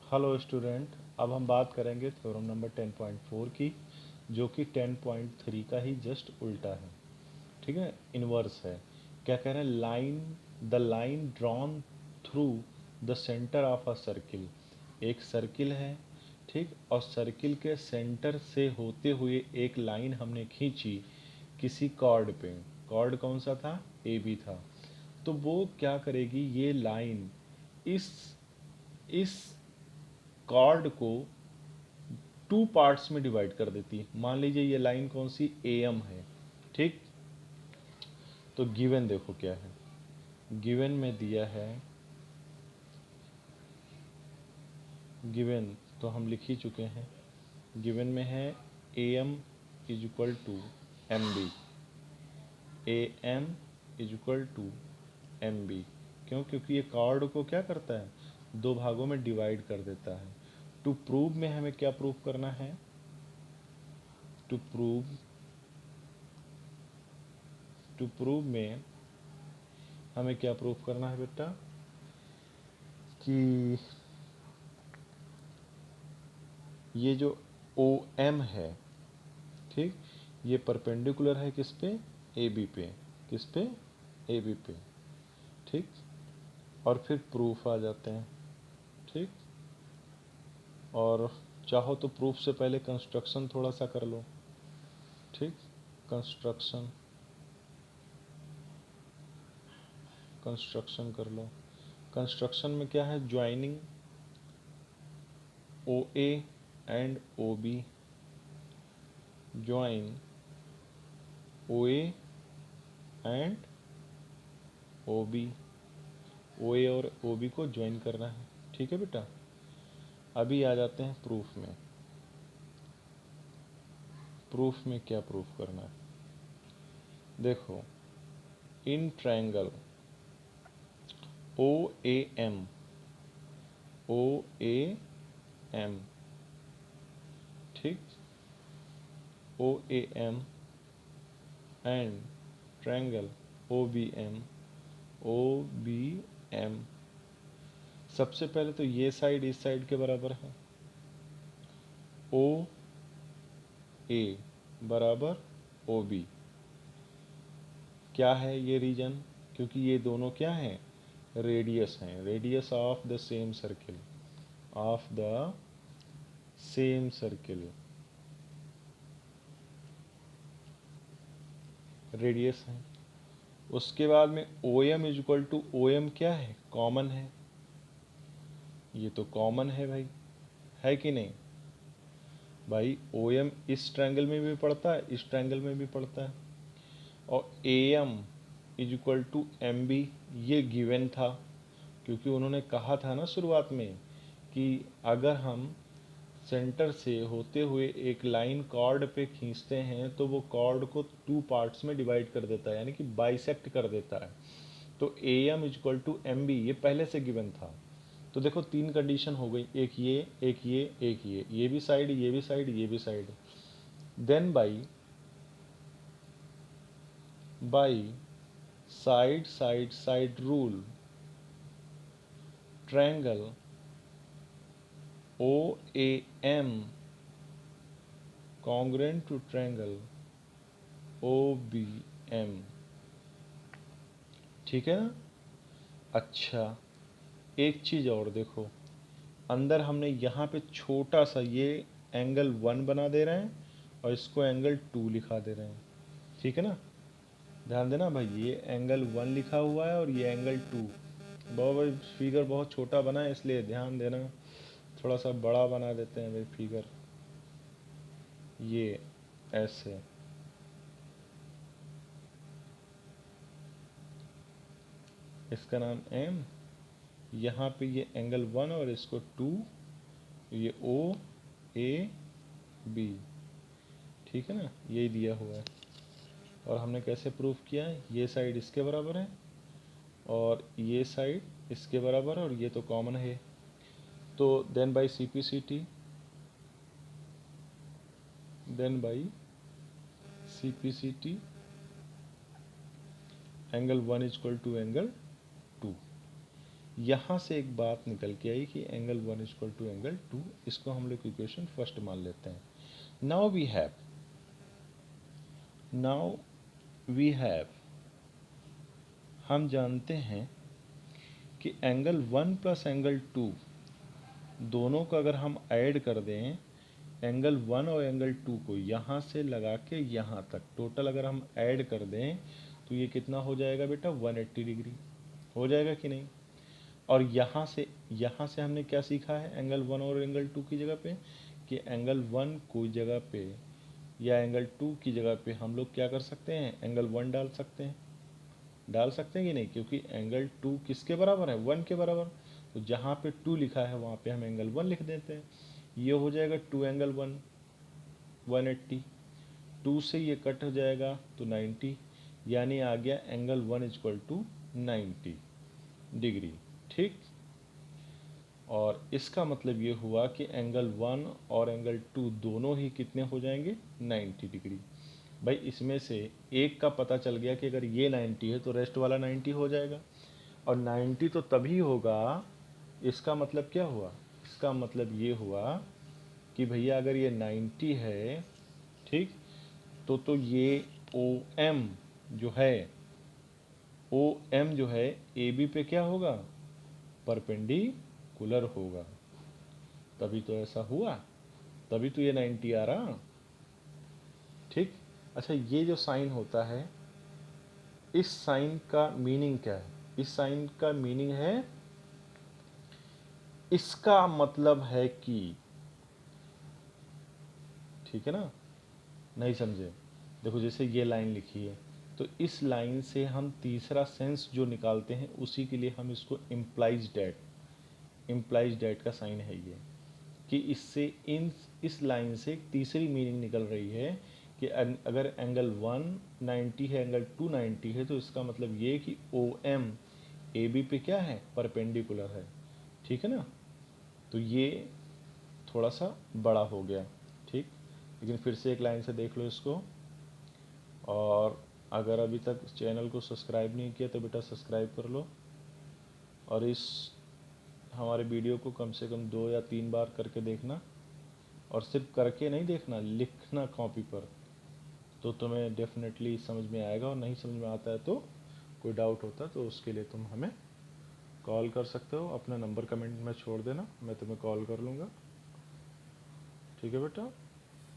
Hello student. अब हम बात करेंगे थ्योरम नंबर 10.4 की, जो कि 10.3 का ही जस्ट उल्टा है। ठीक है, इनवर्स है। क्या कह रहे हैं? Line drawn through the centre of a circle. एक सर्किल है, ठीक, और सर्किल के सेंटर से होते हुए एक लाइन हमने खींची किसी कॉर्ड पे। कॉर्ड कौन सा था? ए बी था। तो वो क्या करेगी, ये लाइन इस इस कॉर्ड को टू पार्ट्स में डिवाइड कर देती है। मान लीजिए ये लाइन कौन सी? ए एम है, ठीक। तो गिवन देखो क्या है, गिवन में दिया है, गिवन तो हम लिख ही चुके हैं। गिवन में है A M is equal to M B. A M is equal to M B. क्यों? क्योंकि ये कॉर्ड को क्या करता है, दो भागों में डिवाइड कर देता है। टू प्रूव में हमें क्या प्रूव करना है? टू प्रूव टू प्रूव में हमें क्या प्रूव करना है बेटा? कि ये जो ओ एम है, ठीक, ये परपेंडिकुलर है किस पे? ए बी पे। किस पे? ए बी पे, ठीक। और फिर प्रूफ आ जाते हैं, ठीक। और चाहो तो प्रूफ से पहले कंस्ट्रक्शन थोड़ा सा कर लो, ठीक। कंस्ट्रक्शन कंस्ट्रक्शन कर लो। कंस्ट्रक्शन में क्या है? Joining O A and O B. Join O A and O B. O A और ओ बी को ज्वाइन करना है, ठीक है बेटा। अभी आ जाते हैं प्रूफ में। प्रूफ में क्या प्रूफ करना है? देखो, in triangle O A M, O A M, ठीक, O A M and triangle O B M, O B M. सबसे पहले तो ये साइड इस साइड के बराबर है। ओ ए बराबर ओ बी। क्या है ये रीजन? क्योंकि ये दोनों क्या हैं? रेडियस हैं, radius of the same circle, of the same circle, radius है। उसके बाद में O M is equal to O M क्या है? कॉमन है। ये तो कॉमन है भाई, है कि नहीं? भाई ओ एम इस ट्रायंगल में भी पड़ता है, इस ट्रायंगल में भी पड़ता है। और A M is equal to M B, ये गिवन था, क्योंकि उन्होंने कहा था ना शुरुआत में कि अगर हम सेंटर से होते हुए एक लाइन कॉर्ड पे खींचते हैं तो वो कॉर्ड को टू पार्ट्स में डिवाइड कर देता है, यानी कि बाइसेक्ट कर देता है। तो A M is equal to M B ये पहले से गिवन था। तो देखो तीन कंडीशन हो गई, एक ये, एक एक ये भी साइड, ये भी साइड, ये भी side. Then by side side side rule, triangle O A M congruent to triangle O B M, ठीक है ना। अच्छा, एक चीज़ और देखो, अंदर हमने यहाँ पे छोटा सा ये एंगल 1 बना दे रहे हैं और इसको एंगल 2 लिखा दे रहे हैं, ठीक है ना। ध्यान देना भाई, ये एंगल 1 लिखा हुआ है और ये एंगल 2। बहुत भाई फिगर बहुत छोटा बना है, इसलिए ध्यान देना, थोड़ा सा बड़ा बना देते हैं भाई फिगर। ये ऐसे, इसका नाम एम, यहाँ पे ये एंगल 1 और इसको 2, ये ओ ए बी, ठीक है ना, यही दिया हुआ है। और हमने कैसे प्रूफ किया है? ये साइड इसके बराबर है और ये साइड इसके बराबर है और ये तो कॉमन है। तो then by C P C T, then by C P C T, angle 1 is equal to angle 2। यहाँ से एक बात निकल के आई कि एंगल 1 इक्वल टू एंगल 2, इसको हम लोग इक्वेशन फर्स्ट मान लेते हैं। नाउ वी हैव हम जानते हैं कि एंगल 1 प्लस एंगल 2 दोनों का अगर हम ऐड कर दें, एंगल 1 और एंगल 2 को यहाँ से लगा के यहाँ तक टोटल अगर हम ऐड कर दें तो ये कितना हो जाएगा बेटा, 180 डिग्री हो जाएगा कि नहीं। और यहाँ से हमने क्या सीखा है एंगल 1 और एंगल 2 की जगह पे, कि एंगल 1 कोई जगह पे या एंगल 2 की जगह पे हम लोग क्या कर सकते हैं, एंगल 1 डाल सकते हैं कि नहीं, क्योंकि एंगल 2 किसके बराबर है, 1 के बराबर। तो जहाँ पे 2 लिखा है वहाँ पे हम एंगल 1 लिख देते हैं। ये हो जाएगा 2 एंगल 1 180, 2 से ये कट हो जाएगा तो 90, यानी आ गया एंगल 1 इक्वल टू 90 डिग्री। ठीक, और इसका मतलब ये हुआ कि एंगल 1 और एंगल 2 दोनों ही कितने हो जाएंगे, 90 डिग्री। भाई इसमें से एक का पता चल गया कि अगर ये 90 है तो रेस्ट वाला 90 हो जाएगा, और 90 तो तभी होगा, इसका मतलब क्या हुआ, इसका मतलब ये हुआ कि भैया अगर ये 90 है, ठीक, तो ये ओ एम जो है, ओ एम जो है ए बी पे क्या होगा, परपेंडिकुलर होगा। तभी तो ऐसा हुआ, तभी तो ये 90 आ रहा। ठीक, अच्छा ये जो साइन होता है, इस साइन का मीनिंग क्या है, इस साइन का मीनिंग है, इसका मतलब है कि, ठीक है ना, नहीं समझे, देखो जैसे ये लाइन लिखी है तो इस लाइन से हम तीसरा सेंस जो निकालते हैं उसी के लिए हम इसको इम्प्लाइज डैट का साइन है ये, कि इससे इस लाइन से एक तीसरी मीनिंग निकल रही है कि अगर एंगल 190 है, एंगल 290 है, तो इसका मतलब ये कि ओ एम ए बी पे क्या है, परपेंडिकुलर है। ठीक है ना, तो ये थोड़ा सा बड़ा हो गया। ठीक, लेकिन फिर से एक लाइन से देख लो इसको, और अगर अभी तक चैनल को सब्सक्राइब नहीं किया तो बेटा सब्सक्राइब कर लो, और इस हमारे वीडियो को कम से कम 2 या 3 बार करके देखना, और सिर्फ करके नहीं देखना, लिखना कॉपी पर, तो तुम्हें डेफिनेटली समझ में आएगा। और नहीं समझ में आता है तो कोई डाउट होता है तो उसके लिए तुम हमें कॉल कर सकते हो, अपना नंबर कमेंट में छोड़ देना, मैं तुम्हें कॉल कर लूँगा। ठीक है बेटा।